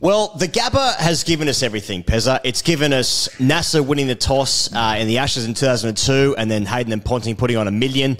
Well, the GABBA has given us everything, Pezza. It's given us NASA winning the toss in the Ashes in 2002 and then Hayden and Ponting putting on $1 million.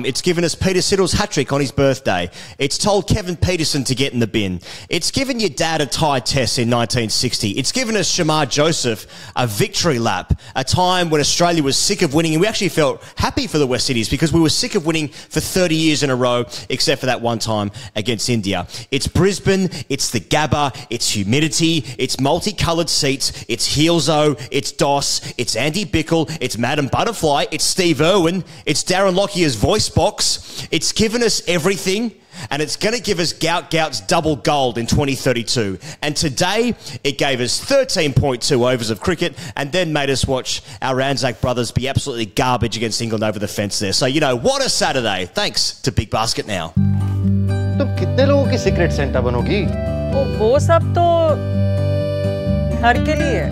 It's given us Peter Siddle's hat-trick on his birthday. It's told Kevin Peterson to get in the bin. It's given your dad a tie test in 1960. It's given us Shamar Joseph a victory lap, a time when Australia was sick of winning, and we actually felt happy for the West Indies because we were sick of winning for 30 years in a row, except for that one time against India. It's Brisbane, it's the GABBA, it's humidity, it's multicoloured seats, it's Heelzo, it's Doss, it's Andy Bickle, it's Madam Butterfly, it's Steve Irwin, it's Darren Lockyer's voice box. It's given us everything, and it's going to give us Gout's double gold in 2032. And today, it gave us 13.2 overs of cricket and then made us watch our Anzac brothers be absolutely garbage against England over the fence there. So, you know, what a Saturday. Thanks to Big Basket Now. तुम कितने लोगों की secret Santa बनोगी? वो सब तो घर के लिए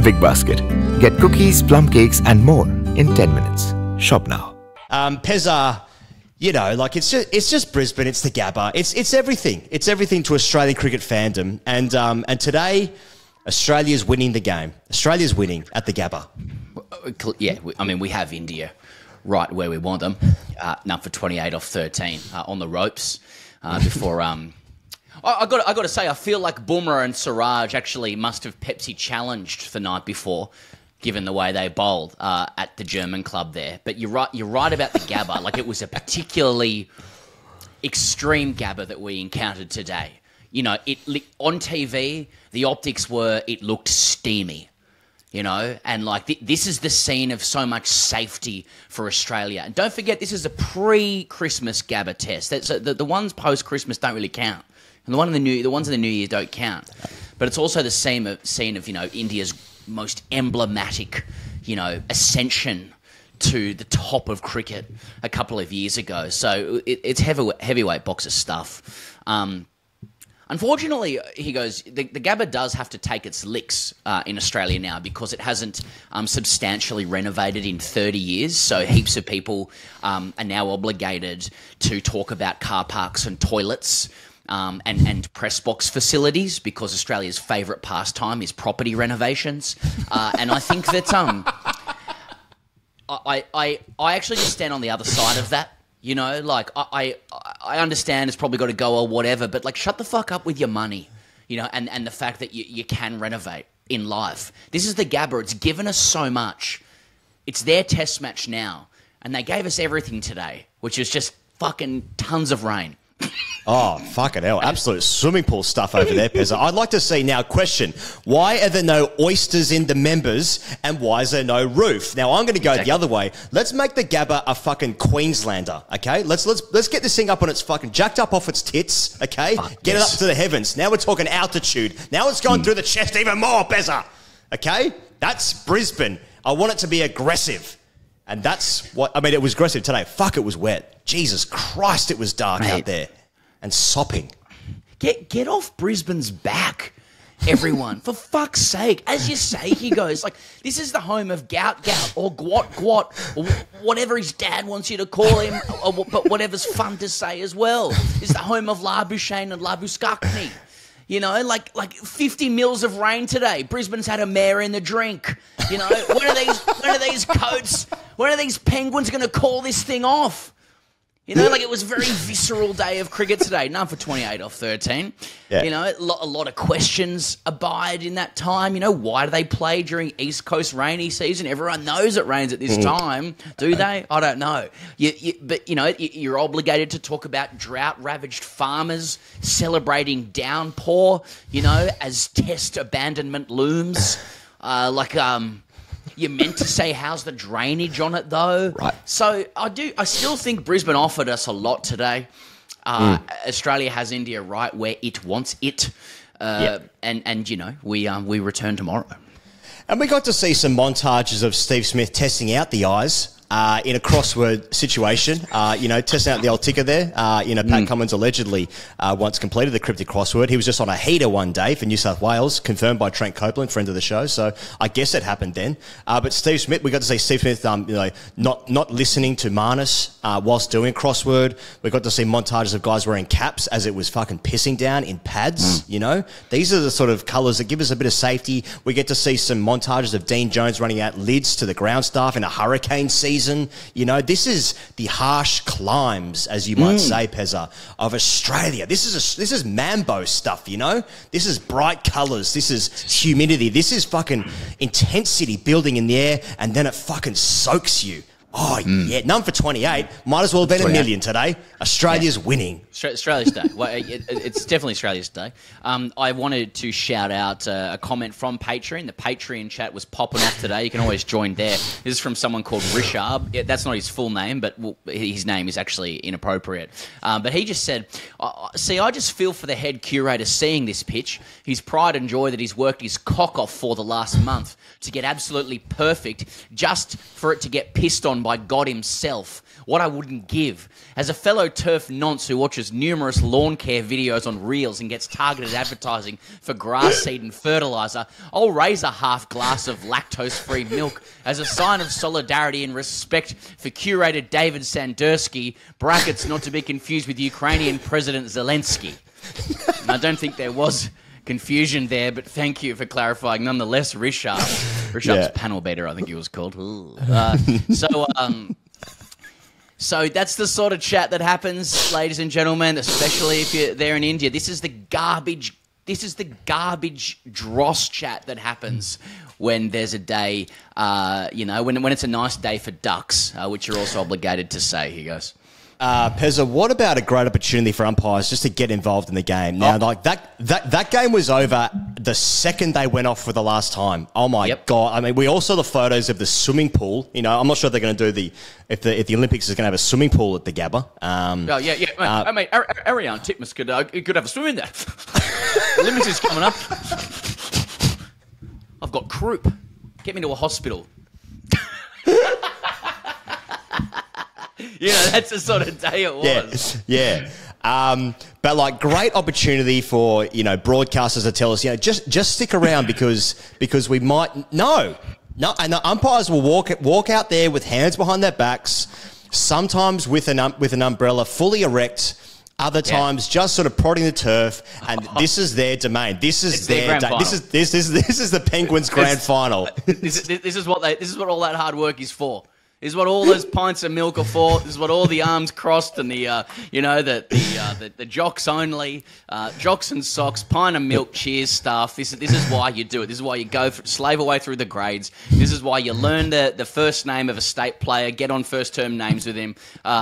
Big Basket. Get cookies, plum cakes and more in 10 minutes. Shop now. Pezza, you know, like it's just Brisbane, it's the GABBA, it's everything. It's everything to Australian cricket fandom. And today, Australia's winning the game. Australia's winning at the GABBA. Yeah, I mean, we have India right where we want them. Now for 28 off 13 on the ropes before. I got to say, I feel like Bumrah and Siraj actually must have Pepsi challenged the night before, given the way they bowled at the German club there. But you're right about the GABBA. Like, it was a particularly extreme GABBA that we encountered today. You know, on TV, the optics were, it looked steamy. You know, and like this is the scene of so much safety for Australia. And don't forget, this is a pre-Christmas GABBA test. That's the ones post-Christmas don't really count, and the ones in the New Year don't count. But it's also the scene of you know, India's most emblematic, you know, ascension to the top of cricket a couple of years ago. So it's heavyweight box of stuff. Unfortunately, he goes, the GABBA does have to take its licks in Australia now because it hasn't substantially renovated in 30 years. So heaps of people are now obligated to talk about car parks and toilets and press box facilities because Australia's favourite pastime is property renovations. And I think that I actually just stand on the other side of that. You know, like, I understand it's probably got to go or whatever, but, like, shut the fuck up with your money, you know, and the fact that you can renovate in life. This is the GABBA. It's given us so much. It's their test match now, and they gave us everything today, which is just fucking tons of rain. Oh, fucking hell. Absolute swimming pool stuff over there, Pezza. I'd like to see now, question, why are there no oysters in the members and why is there no roof? Now, I'm going to go the other way. Let's make the GABBA a fucking Queenslander, okay? Let's get this thing up on its fucking, jacked up off its tits, okay? Get it up to the heavens. Now we're talking altitude. Now it's going through the chest even more, Pezza, okay? That's Brisbane. I want it to be aggressive. And that's what, I mean, it was aggressive today. Fuck, it was wet. Jesus Christ, it was dark out there. And sopping. Get off Brisbane's back, everyone. For fuck's sake. As you say, he goes, like, this is the home of Gout or Gwat or whatever his dad wants you to call him, but whatever's fun to say as well. It's the home of Labuschagne and Labuskakni. You know, like 50 mils of rain today. Brisbane's had a mare in the drink. You know, when are these coats, when are these penguins going to call this thing off? You know, like, it was a very visceral day of cricket today. None for 28 off 13. Yeah. You know, a lot of questions abide in that time. You know, why do they play during East Coast rainy season? Everyone knows it rains at this time. Do they? I don't know. But, you know, you're obligated to talk about drought-ravaged farmers celebrating downpour, you know, as test abandonment looms. You're meant to say, how's the drainage on it, though? Right. So I still think Brisbane offered us a lot today. Australia has India right where it wants it. And you know, we return tomorrow. And we got to see some montages of Steve Smith testing out the eyes in a crossword situation, testing out the old ticker there. Pat Cummins allegedly once completed the cryptic crossword. He was just on a heater one day for New South Wales, confirmed by Trent Copeland, friend of the show. So I guess it happened then. But Steve Smith, we got to see Steve Smith, not listening to Marnus whilst doing a crossword. We got to see montages of guys wearing caps as it was fucking pissing down in pads. These are the sort of colours that give us a bit of safety. We get to see some montages of Dean Jones running out lids to the ground staff in a hurricane season. This is the harsh climes, as you might say, Pezza, of Australia. This is Mambo stuff, This is bright colours. This is humidity. This is fucking intensity building in the air, and then it fucking soaks you. Oh, yeah. None for 28. Might as well have been 1 million today. Australia's winning. Australia's Day. Well, it's definitely Australia's Day. I wanted to shout out a comment from Patreon. The Patreon chat was popping off today. You can always join there. This is from someone called Rishab. That's not his full name, but his name is actually inappropriate. But he just said, I just feel for the head curator seeing this pitch. His pride and joy that he's worked his cock off for the last month to get absolutely perfect just for it to get pissed on by God himself. What I wouldn't give. As a fellow turf nonce who watches numerous lawn care videos on Reels and gets targeted advertising for grass seed and fertiliser, I'll raise a half glass of lactose-free milk as a sign of solidarity and respect for curator David Sandursky, brackets not to be confused with Ukrainian President Zelensky. And I don't think there was confusion there, but thank you for clarifying. Nonetheless, Rishab's panel beater, I think he was called. So that's the sort of chat that happens, ladies and gentlemen, especially if you're there in India. This is the garbage dross chat that happens when there's a day, when it's a nice day for ducks, which you're also obligated to say. Here goes. Pezza, what about a great opportunity for umpires just to get involved in the game? Now, that game was over the second they went off for the last time. Oh my God! I mean, we all saw the photos of the swimming pool. I'm not sure if they're going to do if the Olympics is going to have a swimming pool at the GABBA. Ariane Titmus could have a swim in there. The Olympics is coming up. I've got croup. Get me to a hospital. That's the sort of day it was. Yeah. But great opportunity for broadcasters to tell us just stick around because we might no, and the umpires will walk out there with hands behind their backs, sometimes with an umbrella fully erect. Other times, just sort of prodding the turf, and this is their domain. This is their day. This is the Penguins' grand final. This is what all that hard work is for. This is what all those pints of milk are for. This is what all the arms crossed and the jocks only, jocks and socks, pint of milk, cheers stuff. This is why you do it. This is why you slave away through the grades. This is why you learn the first name of a state player, get on first name terms with him, and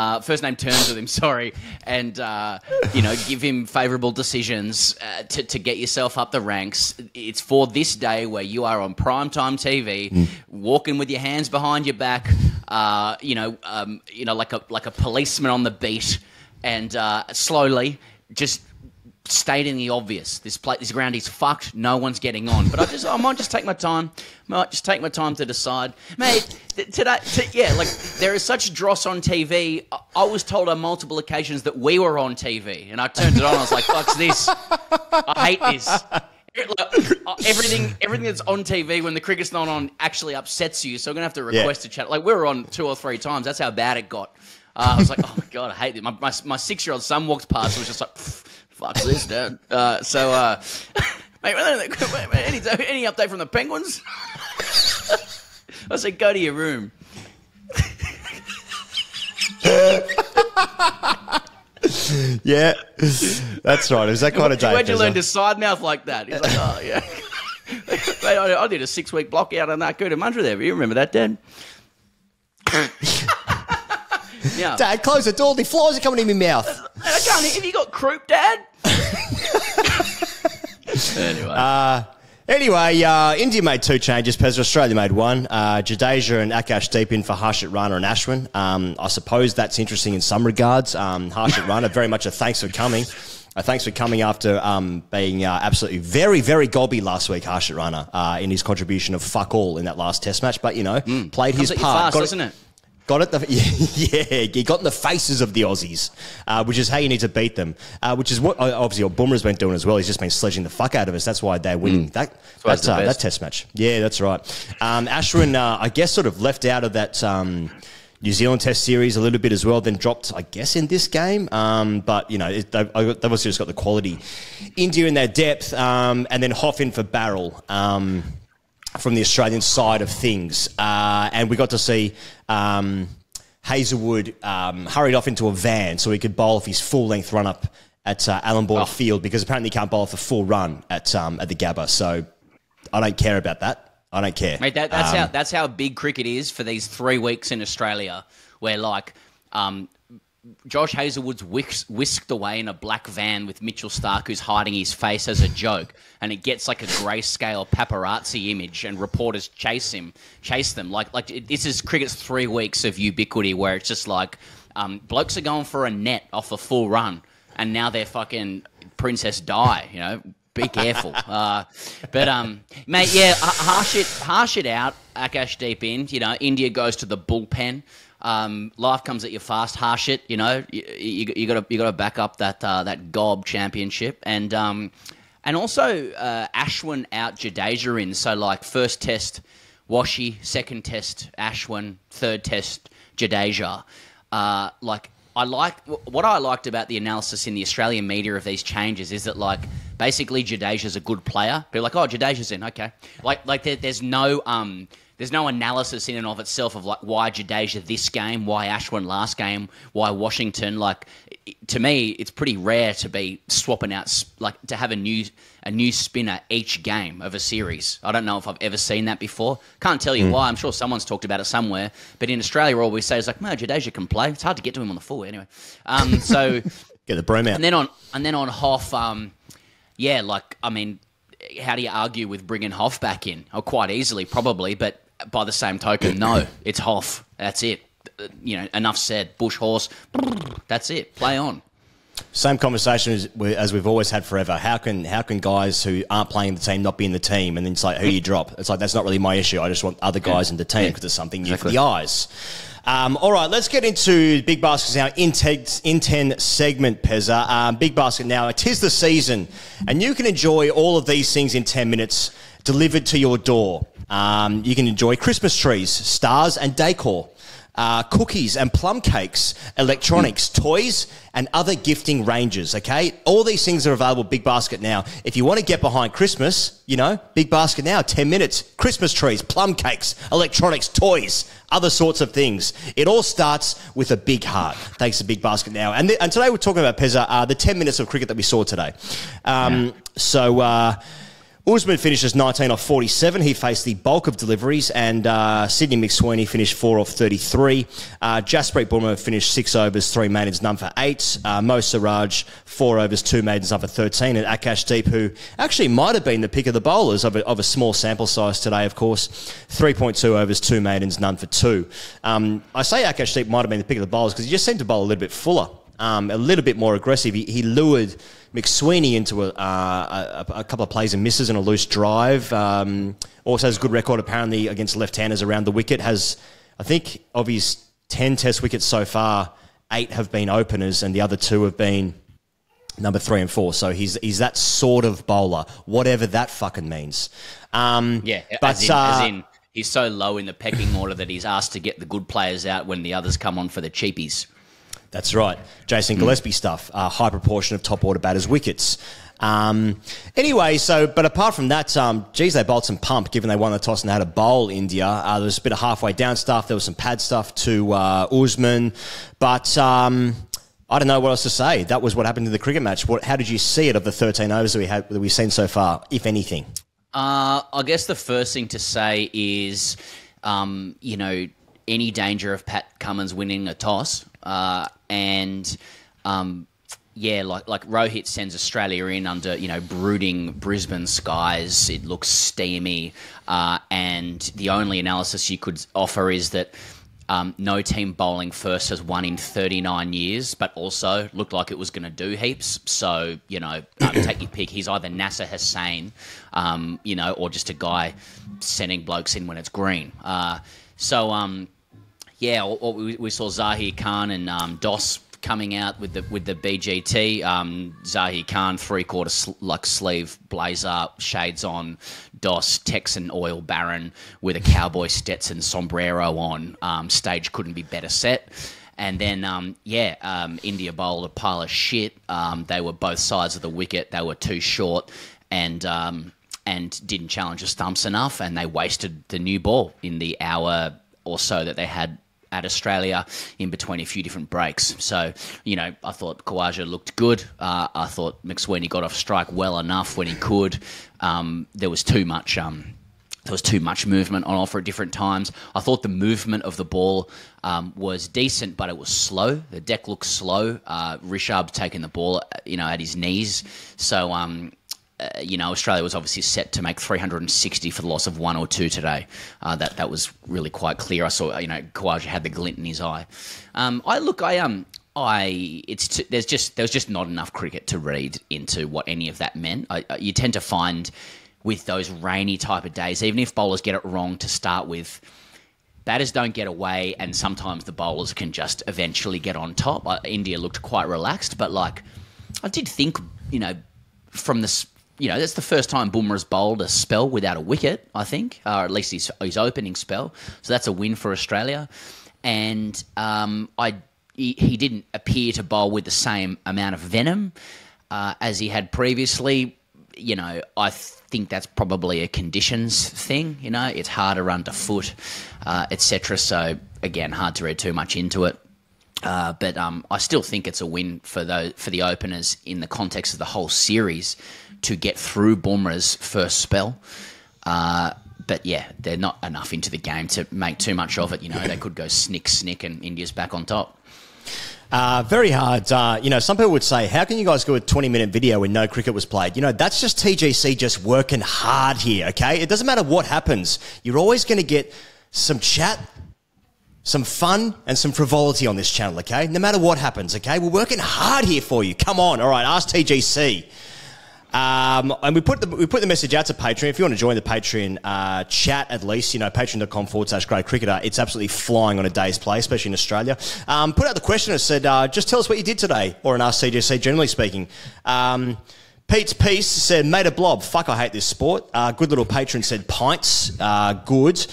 give him favourable decisions to get yourself up the ranks. It's for this day where you are on primetime TV, walking with your hands behind your back. Like a policeman on the beat, and slowly just stating the obvious. This ground is fucked. No one's getting on. But I might just take my time. To decide, mate. There is such dross on TV. I was told on multiple occasions that we were on TV, and I turned it on. I was like, "Fuck's this! I hate this." Everything that's on TV when the cricket's not on actually upsets you, so I'm going to have to request a chat. We were on 2 or 3 times. That's how bad it got. I was like, oh, my God, I hate it. My 6-year-old son walked past and was just like, fuck this, Dad. Mate, any update from the Penguins? I said, go to your room. Yeah, that's right. It was that kind of day. Where'd you learn to side mouth like that? He's like, oh, yeah. Mate, I did a 6-week block out on that Cootamundra there. You remember that, Dad? Yeah. Dad, close the door. The flies are coming in my mouth. I can't. Have you got croup, Dad? Anyway, India made 2 changes. Pezza, Australia made 1. Jadeja and Akash deep in for Harshit Rana and Ashwin. I suppose that's interesting in some regards. Harshit Rana, very much a thanks for coming. Thanks for coming after being absolutely very, very gobby last week, Harshit Rana, in his contribution of fuck all in that last test match. But, played his part. Fast, doesn't it? Got it? Yeah, he got in the faces of the Aussies, which is how you need to beat them, which is what obviously what Boomer's been doing as well. He's just been sledging the fuck out of us. That's why they're winning that test match. Yeah, that's right. Ashwin, I guess, sort of left out of that New Zealand Test series a little bit as well, then dropped, I guess, in this game. But, you know, they've obviously just got the quality. India in their depth, and then Hoff in for Barrel. From the Australian side of things. And we got to see Hazelwood hurried off into a van so he could bowl off his full-length run-up at Allen Boyd Field, because apparently he can't bowl off the full run at the Gabba. So I don't care about that. I don't care. Mate, that's how big cricket is for these 3 weeks in Australia, where, like, Josh Hazelwood's whisked away in a black van with Mitchell Stark, who's hiding his face as a joke, and it gets like a grayscale paparazzi image, and reporters chase them. Like this is cricket's 3 weeks of ubiquity, where it's just like blokes are going for a net off a full run, and now they're fucking Princess Di, you know. Be careful. Mate, yeah, harsh it out, Akash deep in. You know, India goes to the bullpen. Life comes at you fast, harsh it. You know, you got to back up that GOB championship, and also Ashwin out, Jadeja in. So like first test Washi, second test Ashwin, third test Jadeja. What I liked about the analysis in the Australian media of these changes is that, like, basically Jadeja's a good player. They're like, oh, Jadeja's in, okay. There's no analysis in and of itself of, like, why Jadeja this game, why Ashwin last game, why Washington. Like, to me, it's pretty rare to be swapping out, like, to have a new spinner each game of a series. I don't know if I've ever seen that before. Can't tell you why. I'm sure someone's talked about it somewhere. But in Australia, all we say is like, no, Jadeja can play. It's hard to get to him on the full anyway. So get the broom out. And then on Hoff, yeah, like, I mean, how do you argue with bringing Hoff back in? Oh, quite easily, probably. But by the same token, no, it's Hoff. That's it. You know, enough said. Bush horse. That's it. Play on. Same conversation as we've always had forever. How can guys who aren't playing the team not be in the team? And then it's like, who you drop? It's like, that's not really my issue. I just want other guys in the team because it's something new for the eyes. All right, let's get into Big Baskets now. In 10 segment, Pezza. Big Basket now. It is the season, and you can enjoy all of these things in 10 minutes delivered to your door. You can enjoy Christmas trees, stars and decor. Cookies and plum cakes, electronics, toys, and other gifting ranges, okay? All these things are available at Big Basket now. If you want to get behind Christmas, you know, Big Basket now, 10 minutes, Christmas trees, plum cakes, electronics, toys, other sorts of things. It all starts with a big heart, thanks to Big Basket now. And today we're talking about, Pezza, the 10 minutes of cricket that we saw today. Usman finishes 19 off 47. He faced the bulk of deliveries, and Sydney McSweeney finished 4 off 33. Jasprit Bumrah finished 6 overs, 3 maidens, none for 8. Mo Siraj, 4 overs, 2 maidens, none for 13. And Akash Deep, who actually might have been the pick of the bowlers of a small sample size today, of course, 3.2 overs, 2 maidens, none for 2. I say Akash Deep might have been the pick of the bowlers because he just seemed to bowl a little bit fuller. A little bit more aggressive. He lured McSweeney into a couple of plays and misses and a loose drive. Also has a good record apparently against left-handers around the wicket. Has, I think, of his 10 Test wickets so far, 8 have been openers and the other 2 have been number 3 and 4. So he's that sort of bowler, whatever that fucking means. As in he's so low in the pecking order that he's asked to get the good players out when the others come on for the cheapies. That's right. Jason Gillespie stuff. High proportion of top order batters' wickets. Anyway, but apart from that, geez, they bowled some pump given they won the toss and had to bowl India. There was a bit of halfway down stuff. There was some pad stuff to Usman. But I don't know what else to say. That was what happened in the cricket match. How did you see it of the 13 overs that we've seen so far, if anything? I guess the first thing to say is, any danger of Pat Cummins winning a toss. Like Rohit sends Australia in under, brooding Brisbane skies. It looks steamy. And the only analysis you could offer is that no team bowling first has won in 39 years, but also looked like it was going to do heaps. So, take your pick. He's either Nasser Hussain, or just a guy sending blokes in when it's green. we saw Zahir Khan and Doss coming out with the BGT. Zahir Khan 3/4 sleeve blazer, shades on. Doss Texan oil baron with a cowboy Stetson sombrero on. Stage couldn't be better set. And then, India bowled a pile of shit. They were both sides of the wicket. They were too short and didn't challenge the stumps enough. And they wasted the new ball in the hour or so that they had at Australia in between a few different breaks. So, I thought Khawaja looked good. I thought McSweeney got off strike well enough when he could. There was too much movement on offer at different times. I thought the movement of the ball was decent, but it was slow. The deck looked slow. Rishabh taking the ball, at his knees. So, Australia was obviously set to make 360 for the loss of 1 or 2 today. That was really quite clear. I saw, Khawaja had the glint in his eye. There was just not enough cricket to read into what any of that meant. You tend to find with those rainy type of days, even if bowlers get it wrong to start with, batters don't get away, and sometimes the bowlers can just eventually get on top. India looked quite relaxed, but I did think, from this, that's the first time Bumrah's bowled a spell without a wicket, I think, or at least his opening spell. So that's a win for Australia. And he didn't appear to bowl with the same amount of venom as he had previously. I think that's probably a conditions thing. It's harder underfoot, etc. So again, hard to read too much into it. But I still think it's a win for the openers in the context of the whole series to get through Bumrah's first spell. But yeah, they're not enough into the game to make too much of it. They could go snick, and India's back on top. Very hard. Some people would say, how can you guys do a 20-minute video when no cricket was played? That's just TGC just working hard here, okay? It doesn't matter what happens. You're always going to get some chat, some fun, and some frivolity on this channel, okay? No matter what happens, okay? We're working hard here for you. Come on. All right, AskTGC. And we put the message out to Patreon. If you want to join the Patreon chat, at least, patreon.com/greatcricketer. It's absolutely flying on a day's play, especially in Australia. Put out the question and said, just tell us what you did today, or in AskTGC, generally speaking. Pete's Piece said, made a blob. Fuck, I hate this sport. Good little patron said, pints. Good.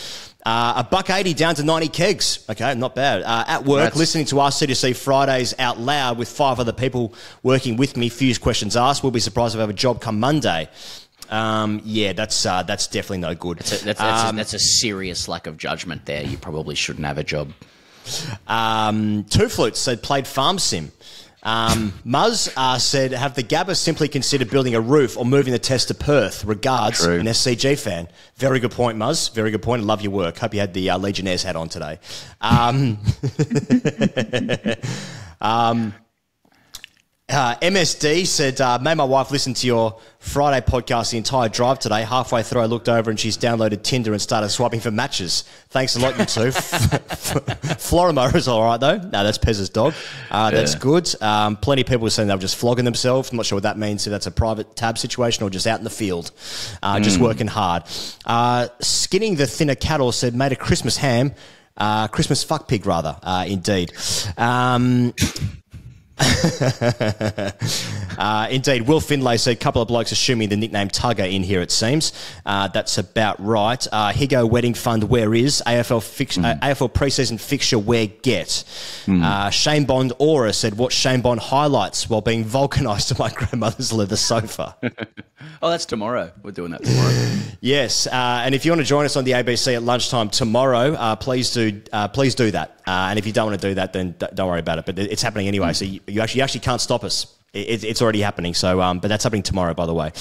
$1.80 down to 90 kegs. Okay, not bad. At work, listening to AskTGC Fridays out loud with 5 other people working with me. Fuse questions asked. We'll be surprised if I have a job come Monday. That's definitely no good. That's a serious lack of judgment there. You probably shouldn't have a job. Two Flutes said, played Farm Sim. Muzz said, have the GABBA simply considered building a roof or moving the test to Perth? Regards, True. An SCG fan. Very good point, Muzz. Very good point. I love your work. Hope you had the Legionnaires hat on today. MSD said, made my wife listen to your Friday podcast the entire drive today. Halfway through, I looked over and she's downloaded Tinder and started swiping for matches. Thanks a lot, you two. Florimo is all right, though. No, that's Pez's dog. That's good. Plenty of people were saying they were just flogging themselves. I'm not sure what that means, if that's a private tab situation or just out in the field, just working hard. Skinning the Thinner Cattle said, made a Christmas ham. Christmas fuck pig, rather, indeed. Indeed. Will Finlay said, a couple of blokes assuming the nickname Tugger in here, it seems. That's about right. Higo Wedding Fund, where is? AFL preseason fixture, where get? Shane Bond Aura said, watch Shane Bond highlights while being vulcanised to my grandmother's leather sofa. Oh, that's tomorrow. We're doing that tomorrow. Yes. And if you want to join us on the ABC at lunchtime tomorrow, please do that. And if you don't want to do that, then don't worry about it. But it's happening anyway, so you actually can't stop us. It's already happening. So, but that's happening tomorrow, by the way.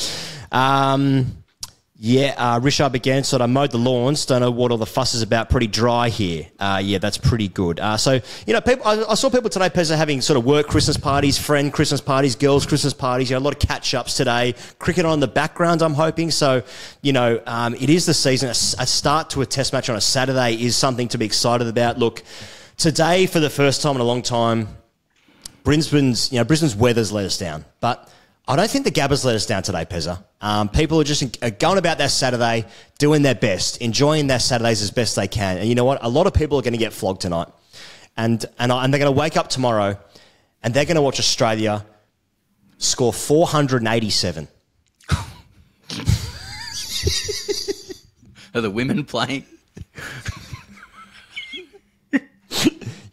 Rishabh again said, I mowed the lawns. Don't know what all the fuss is about. Pretty dry here. That's pretty good. People. I saw people today, Pezza, having sort of work Christmas parties, friend Christmas parties, girls Christmas parties. A lot of catch-ups today. Cricket on in the background, I'm hoping. So, it is the season. A start to a test match on a Saturday is something to be excited about. Look, today, for the first time in a long time, Brisbane's weather's let us down. But I don't think the Gabbers let us down today, Pezza. People are just going about their Saturday, doing their best, enjoying their Saturdays as best they can. And you know what? A lot of people are going to get flogged tonight. And they're going to wake up tomorrow and they're going to watch Australia score 487. Are the women playing?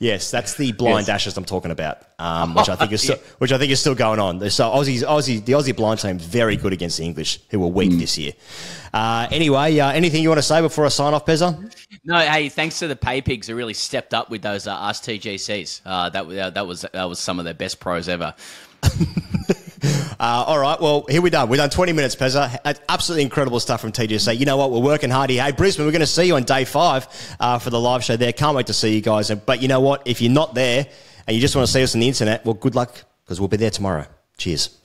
Yes, that's the blind dashes I'm talking about, which I think is still going on. So the Aussie blind team is very good against the English, who were weak this year. Anyway, anything you want to say before I sign off, Pezza? No, hey, thanks to the pay pigs who really stepped up with those AskTGCs. That was some of their best pros ever. All right, well, here we're done. We've done 20 minutes, Pezza. Absolutely incredible stuff from TGC. You know what? We're working hard here. Hey, Brisbane, we're going to see you on day 5 for the live show there. Can't wait to see you guys. But you know what? If you're not there and you just want to see us on the internet, well, good luck because we'll be there tomorrow. Cheers.